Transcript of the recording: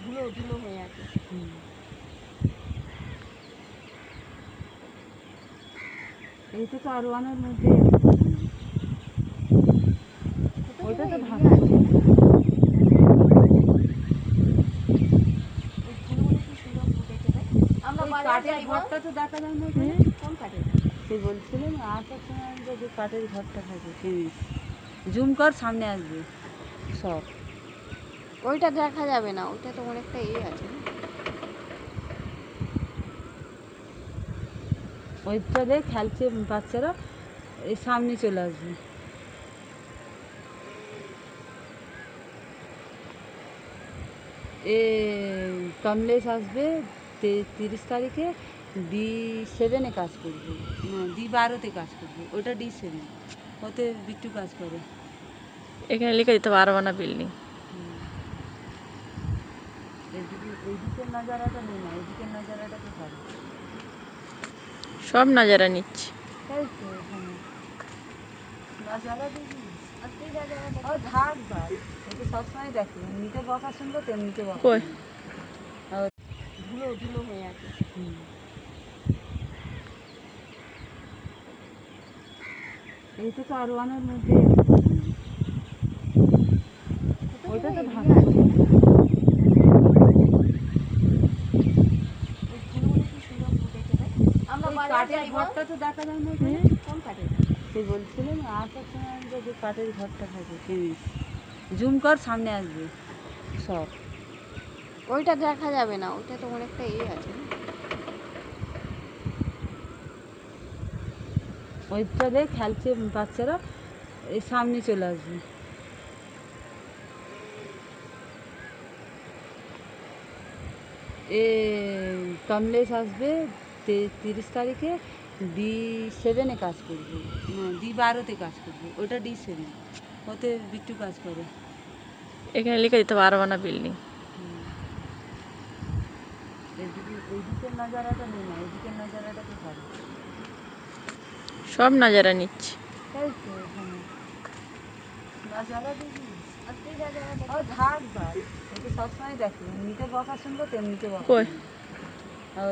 ধুলো ধুলো হয়ে আছে। এইটা তো আর ওয়ানের মধ্যে ওইটা তো ঢাকা আছে না? ওই ফুলগুলো কি সুন্দর ফুটেছে রে। আমরা ওই বাজারে কাঠের যাইবো। ঘরটা তো দেখা যায় না ওখানে? কোন কাঠের? সে বলছিলেন আসার সময় যে কাঠের ঘরটা থাকে ফেমিস জুম কর সামনে আসবে সব। ওইটা দেখা যাবে না, ওইটা তো অনেকটা আছে না? ওইটা দিয়ে খেলছে বাচ্চারা, এই সামনে চলে আসবে। এ কমলেশ আসবে 30 তারিখে, D7-এ কাজ করবে, না D12-তে কাজ করবে, ওটা D7, ওতে বিট্টু কাজ করে। এখানে লিখে দিতে পারবো না বিল্ডিং। এইদিকের নাজারাটা নেই না, এইদিকের নাজারাটা তো পারে। সব নাজারা নিচ্ছি। তাই তো এখানে নাজারা দেখি আজকেই যাবে ও থাক ভাই, ওকে সবসময় দেখি এমনিতে বকা শুনবো তেমনিতে বকা কই? শুনবো। ধুলো ধুলো হয়ে আছে। এইটা তো আর ওয়ানের মধ্যে ওইটা তো ঢাকা আছে না? ওই ফুলগুলো কি সুন্দর ফুটেছে রে। আমরা ওই বাজারে কাঠের যাইবো। ঘরটা তো দেখা যায় না ওখানে? কোন কাঠের? সে বলছিলেন আসার সময় যে কাঠের ঘরটা থাকে ফেমিস জুম কর সামনে আসবে সব। ওইটা দেখা যাবে না, ওইটা তো অনেকটা আছে না? ওইটা দিয়ে খেলছে বাচ্চারা, এই সামনে চলে আসবে। এ কমলেশ আসবে 30 তারিখে, D7-এ কাজ করবে, না D12-তে কাজ করবে, ওটা D7, ওতে বিট্টু কাজ করে। এখানে লিখে দিতে পারবো না বিল্ডিং। এইদিকের নাজারাটা নেই না, এইদিকের নাজারাটা তো পারে। সব নাজারা নিচ্ছি। তাই তো এখানে নাজারা দেখি আজকেই যাবে ও থাক ভাই, ওকে সবসময় দেখি এমনিতে বকা শুনবো তেমনিতে বকা কই? শুনবো।